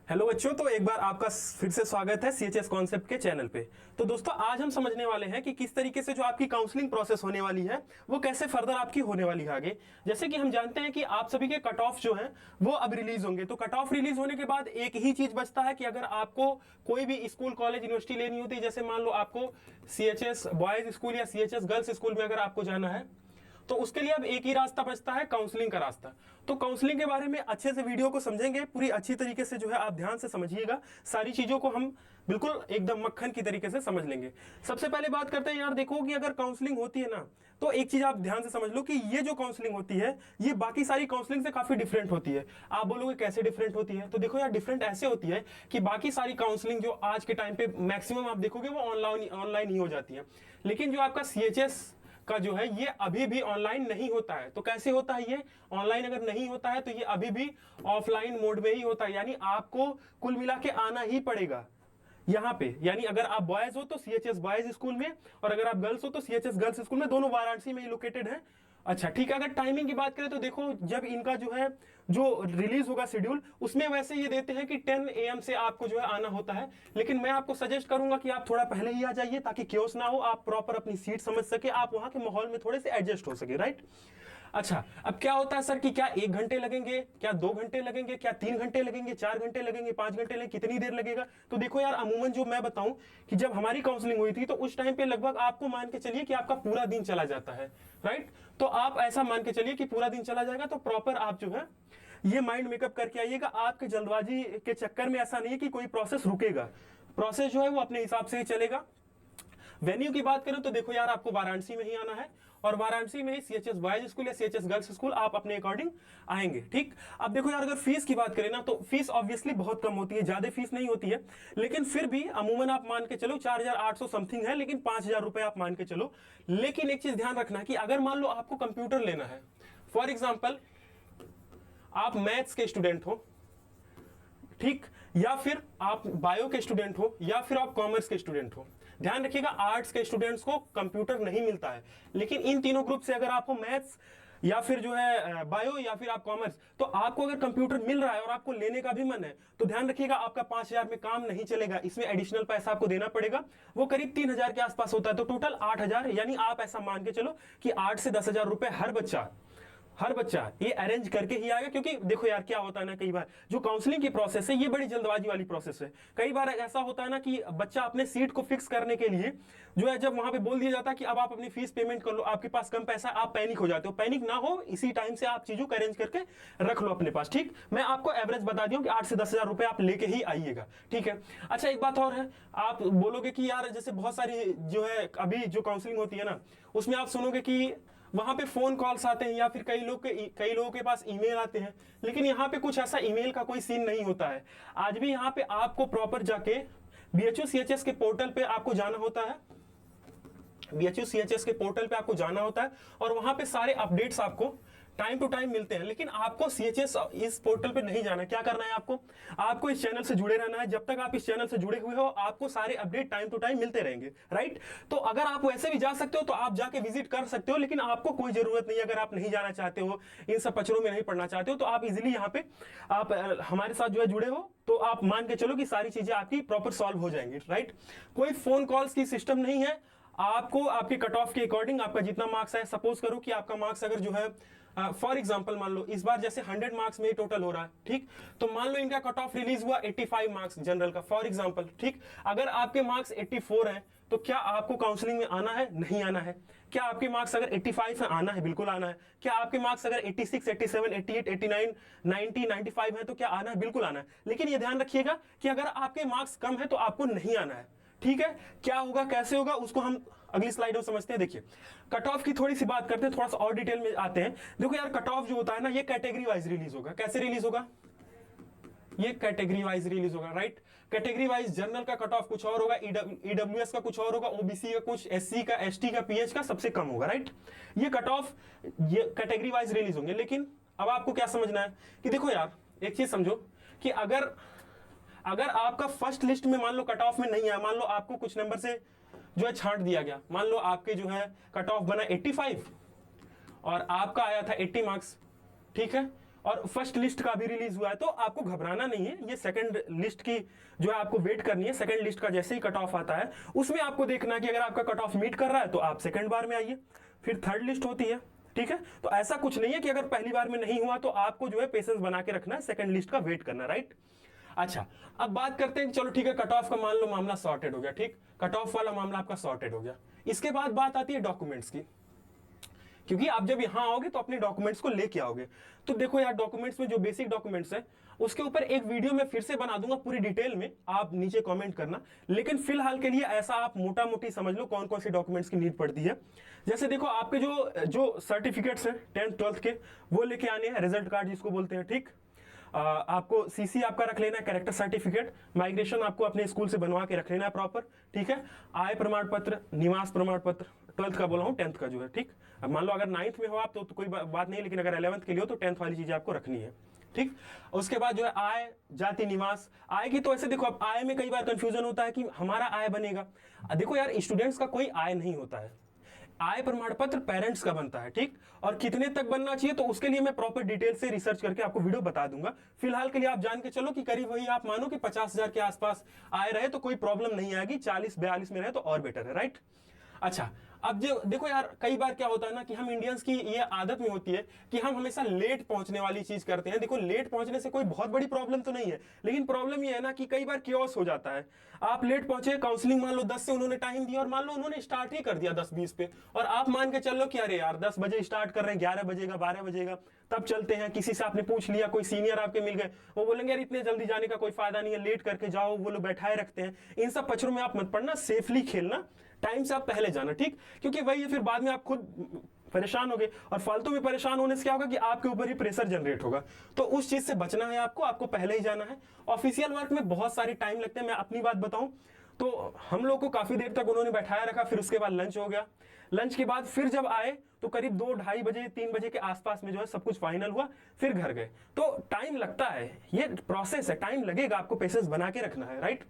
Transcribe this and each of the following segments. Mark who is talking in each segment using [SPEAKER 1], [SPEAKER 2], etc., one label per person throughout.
[SPEAKER 1] Hello बच्चों, तो एक बार आपका फिर से स्वागत है सीएचएस कॉन्सेप्ट के चैनल पे। तो दोस्तों, आज हम समझने वाले हैं कि किस तरीके से जो आपकी काउंसलिंग प्रोसेस होने वाली है वो कैसे फर्दर आपकी होने वाली है आगे। जैसे कि हम जानते हैं कि आप सभी के कट ऑफ जो है वो अब रिलीज होंगे। तो कट ऑफ रिलीज होने के बाद एक ही चीज बचता है कि अगर आपको कोई भी स्कूल कॉलेज यूनिवर्सिटी लेनी होती है, जैसे मान लो आपको सीएचएस बॉयज स्कूल या सीएचएस गर्ल्स स्कूल में अगर आपको जाना है, तो उसके लिए अब एक ही रास्ता बचता है, काउंसलिंग का रास्ता। तो काउंसलिंग के बारे में अच्छे से वीडियो को समझेंगे, पूरी अच्छी तरीके से जो है आप ध्यान से समझिएगा। सारी चीजों को हम बिल्कुल एकदम मक्खन की तरीके से समझ लेंगे। सबसे पहले बात करते हैं यार, देखो कि अगर काउंसलिंग होती है ना, तो एक चीज आप ध्यान से समझ लो कि ये जो काउंसलिंग होती है ये बाकी सारी काउंसलिंग से काफी डिफरेंट होती है। आप बोलोगे कैसे डिफरेंट होती है? तो देखो यार, डिफरेंट ऐसे होती है कि बाकी सारी काउंसलिंग जो आज के टाइम पे मैक्सिमम आप देखोगे वो ऑनलाइन ही हो जाती है, लेकिन जो आपका सीएचएस का जो है ये अभी भी ऑनलाइन नहीं होता है। तो कैसे होता है ये ऑनलाइन? अगर नहीं होता है तो ये अभी भी ऑफलाइन मोड में ही होता है, यानी आपको कुल मिला के आना ही पड़ेगा यहां पे। यानी अगर आप बॉयज हो तो सीएचएस बॉयज स्कूल में, और अगर आप गर्ल्स हो तो सीएचएस गर्ल्स स्कूल में, दोनों वाराणसी में ही लोकेटेड है। अच्छा ठीक है, अगर टाइमिंग की बात करें तो देखो, जब इनका जो है जो रिलीज होगा शेड्यूल, उसमें वैसे ये देते हैं कि 10 AM से आपको जो है आना होता है, लेकिन मैं आपको सजेस्ट करूंगा कि आप थोड़ा पहले ही आ जाइए ताकि क्योस ना हो, आप प्रॉपर अपनी सीट समझ सके, आप वहां के माहौल में थोड़े से एडजस्ट हो सके, राइट। अच्छा, अब क्या होता है सर कि क्या 1 घंटे लगेंगे, क्या 2 घंटे लगेंगे, क्या 3 घंटे लगेंगे, 4 घंटे लगेंगे, 5 घंटे लगेंगे, कितनी देर लगेगा? तो देखो यार, अमूमन जो मैं बताऊं कि जब हमारी काउंसलिंग हुई थी तो उस टाइम पे लगभग आपको मान के चलिए कि आपका पूरा दिन चला जाता है, राइट। तो आप ऐसा मान के चलिए कि पूरा दिन चला जाएगा। तो प्रॉपर आप जो है ये माइंड मेकअप करके आइएगा। आपके जल्दबाजी के चक्कर में ऐसा नहीं है कि कोई प्रोसेस रुकेगा, प्रोसेस जो है वो अपने हिसाब से ही चलेगा। वेन्यू की बात करें तो देखो यार, आपको वाराणसी में ही आना है, और वाराणसी में ही सीएचएस बॉयज स्कूल या सीएचएस गर्ल्स स्कूल आप अपने अकॉर्डिंग आएंगे, ठीक। अब देखो यार, अगर फीस की बात करें ना, तो फीस ऑब्वियसली बहुत कम होती है, ज्यादा फीस नहीं होती है, लेकिन फिर भी अमूमन आप मान के चलो 4800 समथिंग है, लेकिन 5000 रुपए आप मान के चलो। लेकिन एक चीज ध्यान रखना कि अगर मान लो आपको कंप्यूटर लेना है, फॉर एग्जाम्पल आप मैथ्स के स्टूडेंट हो, ठीक, या फिर आप बायो के स्टूडेंट हो, या फिर आप कॉमर्स के स्टूडेंट हो। ध्यान रखिएगा, आर्ट्स के स्टूडेंट्स को कंप्यूटर नहीं मिलता है, लेकिन इन तीनों ग्रुप से अगर आपको मैथ्स या फिर जो है बायो या फिर आप कॉमर्स, तो आपको अगर कंप्यूटर मिल रहा है और आपको लेने का भी मन है, तो ध्यान रखिएगा आपका 5000 में काम नहीं चलेगा, इसमें एडिशनल पैसा आपको देना पड़ेगा। वो करीब 3000 के आसपास होता है, तो टोटल 8000। यानी आप ऐसा मान के चलो कि 8 से 10,000 रुपए हर बच्चा ये अरेंज करके ही आएगा। क्योंकि देखो यार, क्या होता है ना, कई बार जो काउंसलिंग की प्रोसेस है ये बड़ी जल्दबाजी वाली प्रोसेस है। कई बार ऐसा होता है ना कि बच्चा अपने सीट को फिक्स करने के लिए जो है, जब वहां पे बोल दिया जाता है कि अब आप अपनी फीस पेमेंट कर लो, आपके पास कम पैसा, आप पैनिक हो जाते हो। पैनिक ना हो, इसी टाइम से आप चीजों को अरेंज करके रख लो अपने पास, ठीक। मैं आपको एवरेज बता दिया कि 8 से 10,000 रुपए आप लेके ही आइएगा, ठीक है। अच्छा, एक बात और है, आप बोलोगे कि यार जैसे बहुत सारी जो है अभी जो काउंसलिंग होती है ना, उसमें आप सुनोगे कि वहां पे फोन कॉल्स आते हैं, या फिर कई लोगों के पास ईमेल आते हैं, लेकिन यहाँ पे कुछ ऐसा ईमेल का कोई सीन नहीं होता है। आज भी यहाँ पे आपको प्रॉपर जाके बीएचयू सीएचएस के पोर्टल पे आपको जाना होता है, बीएचयू सीएचएस के पोर्टल पे आपको जाना होता है, और वहां पे सारे अपडेट्स आपको टाइम टू टाइम मिलते हैं। लेकिन आपको सीएचएस इस पोर्टल पे नहीं जाना। क्या करना है आपको इस चैनल से जुड़े रहना है। जब तक आप इस चैनल से जुड़े हुए हो, आपको सारे अपडेट टाइम टू टाइम मिलते रहेंगे, राइट। तो अगर आप वैसे भी जा सकते हो तो आप जाके विजिट कर सकते हो, लेकिन आपको कोई जरूरत नहीं है। अगर आप नहीं जाना चाहते हो, इन सब पचड़ों में नहीं पढ़ना चाहते हो, तो आप इजिली यहाँ पे आप हमारे साथ जो है जुड़े हो, तो आप मान के चलो कि सारी चीजें आपकी प्रॉपर सॉल्व हो जाएंगी, राइट। कोई फोन कॉल्स की सिस्टम नहीं है। आपको आपके कट ऑफ के अकॉर्डिंग आपका जितना मार्क्स है, सपोज करो कि आपका मार्क्स अगर जो है फॉर एग्जांपल मान लो इस बार जैसे 100 मार्क्स में ही टोटल हो रहा है, ठीक। तो मान लो इनका कट ऑफ रिलीज हुआ 85 मार्क्स जनरल का, फॉर एग्जांपल, ठीक। अगर आपके मार्क्स 84 है, तो क्या आपको काउंसलिंग में आना है? नहीं आना है। क्या आपके मार्क्स अगर 85 है? आना है, बिल्कुल आना है। क्या आपके मार्क्स अगर 86, 87, 88, 89, 90, 95 है, तो क्या आना है? बिल्कुल आना है। लेकिन ये ध्यान रखिएगा कि अगर आपके मार्क्स कम है तो आपको नहीं आना है, ठीक है। क्या होगा, कैसे होगा, उसको हम अगली स्लाइड में समझते हैं। देखिए, कट ऑफ की थोड़ी सी बात करते हैं, थोड़ा सा और डिटेल में आते हैं। देखो यार, कट ऑफ जो होता है ना, ये कैटेगरी वाइज रिलीज होगा। कैसे रिलीज होगा? ये कैटेगरी वाइज रिलीज होगा, राइट। कैटेगरी वाइज जनरल का कट ऑफ कुछ और होगा, ईडब्ल्यूएस का कुछ और होगा, ओबीसी का कुछ, एससी का, एसटी का, पीएच का सबसे कम होगा, राइट। ये कट ऑफ ये कैटेगरी वाइज रिलीज होंगे। लेकिन अब आपको क्या समझना है कि देखो यार, एक चीज समझो कि अगर आपका फर्स्ट लिस्ट में मान लो कट ऑफ में नहीं है, मान लो आपको कुछ नंबर से जो है छांट दिया गया, मान लो आपके जो है कट ऑफ बना 85 और आपका आया था 80 मार्क्स, ठीक है, और फर्स्ट लिस्ट का भी रिलीज हुआ है, तो आपको घबराना नहीं है। ये सेकंड लिस्ट की जो है आपको वेट करनी है। सेकंड लिस्ट का जैसे ही कट ऑफ आता है उसमें आपको देखना है कि अगर आपका कट ऑफ मीट कर रहा है तो आप सेकंड बार में आइए, फिर थर्ड लिस्ट होती है, ठीक है। तो ऐसा कुछ नहीं है कि अगर पहली बार में नहीं हुआ तो आपको जो है पेशेंस बना के रखना है, सेकंड लिस्ट का वेट करना, राइट। अच्छा, अब बात करते हैं कि चलो ठीक है, कट ऑफ का मान लो मामला सॉर्टेड हो गया, ठीक, कट ऑफ वाला मामला आपका सॉर्टेड हो गया। इसके बाद बात आती है डॉक्यूमेंट्स की, क्योंकि आप जब यहां आओगे तो अपने डॉक्यूमेंट्स को लेके आओगे। तो देखो यार, डॉक्यूमेंट्स में जो बेसिक डॉक्यूमेंट्स है उसके ऊपर एक वीडियो मैं फिर से बना दूंगा पूरी डिटेल में, आप नीचे कमेंट करना। लेकिन फिलहाल के लिए ऐसा आप मोटा मोटी समझ लो कौन कौन सी डॉक्यूमेंट्स की नीड पड़ती है। जैसे देखो, आपके जो सर्टिफिकेट्स हैं 10th 12th के, वो लेके आने हैं, रिजल्ट कार्ड जिसको बोलते हैं, ठीक। आपको सीसी आपका रख लेना है, कैरेक्टर सर्टिफिकेट, माइग्रेशन आपको अपने स्कूल से बनवा के रख लेना है प्रॉपर, ठीक है। आय प्रमाण पत्र, निवास प्रमाण पत्र, 12th का बोला हूँ, 10th का जो है, ठीक। अब मान लो अगर 9th में हो आप तो कोई बात नहीं, लेकिन अगर 11th के लिए हो तो 10th वाली चीजें आपको रखनी है, ठीक। उसके बाद जो है आय, जाति, निवास। आय की तो ऐसे देखो, अब आय में कई बार कंफ्यूजन होता है कि हमारा आय बनेगा। देखो यार, स्टूडेंट्स का कोई आय नहीं होता है, आय प्रमाण पत्र पेरेंट्स का बनता है, ठीक। और कितने तक बनना चाहिए तो उसके लिए मैं प्रॉपर डिटेल से रिसर्च करके आपको वीडियो बता दूंगा। फिलहाल के लिए आप जान के चलो कि करीब वही आप मानो कि 50,000 के आसपास आय रहे तो कोई प्रॉब्लम नहीं आएगी, 40-42 में रहे तो और बेटर है, राइट। अच्छा, अब जो देखो यार, कई बार क्या होता है ना कि हम इंडियंस की ये आदत में होती है कि हम हमेशा लेट पहुंचने वाली चीज करते हैं। देखो, लेट पहुंचने से कोई बहुत बड़ी प्रॉब्लम तो नहीं है, लेकिन प्रॉब्लम ये है ना कि कई बार क्योस हो जाता है। आप लेट पहुंचे, काउंसलिंग मान लो 10 से उन्होंने टाइम दिया और मान लो उन्होंने स्टार्ट ही कर दिया 10-20 पे, और आप मान के चल लो कि अरे यार 10 बजे स्टार्ट कर रहे हैं, 11 बजेगा, 12 बजेगा, तब चलते हैं। किसी से आपने पूछ लिया, कोई सीनियर आपके मिल गए, वो बोलेंगे यार इतने जल्दी जाने का कोई फायदा नहीं है, लेट करके जाओ, वो लोग बैठाए रखते हैं। इन सब पचड़ों में आप मत पड़ना, सेफली खेलना, टाइम से आप पहले जाना, ठीक। क्योंकि वही है, फिर बाद में आप खुद परेशान होगे, और फालतू में परेशान होने से क्या होगा कि आपके ऊपर ही प्रेशर जनरेट होगा। तो उस चीज से बचना है आपको पहले ही जाना है। ऑफिशियल वर्क में बहुत सारी टाइम लगते हैं। मैं अपनी बात बताऊं तो हम लोग को काफी देर तक उन्होंने बैठाया रखा, फिर उसके बाद लंच हो गया। लंच के बाद फिर जब आए तो करीब 2-2:30 बजे 3 बजे के आसपास में जो है सब कुछ फाइनल हुआ, फिर घर गए। तो टाइम लगता है, ये प्रोसेस है, टाइम लगेगा, आपको पेशेंस बना के रखना है, राइट।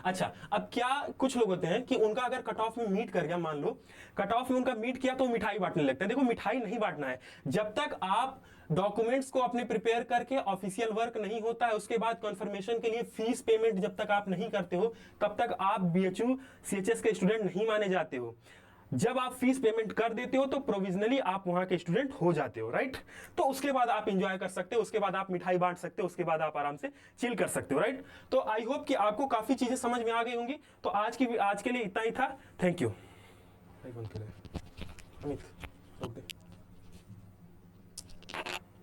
[SPEAKER 1] अच्छा, अब क्या कुछ लोग होते हैं कि उनका अगर कट ऑफ में मीट कर गया, मान लो कट ऑफ में उनका मीट किया तो मिठाई बांटने लगते हैं। देखो, मिठाई नहीं बांटना है जब तक आप डॉक्यूमेंट्स को अपने प्रिपेयर करके ऑफिशियल वर्क नहीं होता है, उसके बाद कंफर्मेशन के लिए फीस पेमेंट जब तक आप नहीं करते हो तब तक आप बीएचयू सीएचएस के स्टूडेंट नहीं माने जाते हो। जब आप फीस पेमेंट कर देते हो तो प्रोविजनली आप वहां के स्टूडेंट हो जाते हो, राइट। तो उसके बाद आप एंजॉय कर सकते हो, उसके बाद आप मिठाई बांट सकते हो, उसके बाद आप आराम से चिल कर सकते हो, राइट। तो आई होप कि आपको काफी चीजें समझ में आ गई होंगी। तो आज के लिए इतना ही था। Thank you. अमित, रोक दे।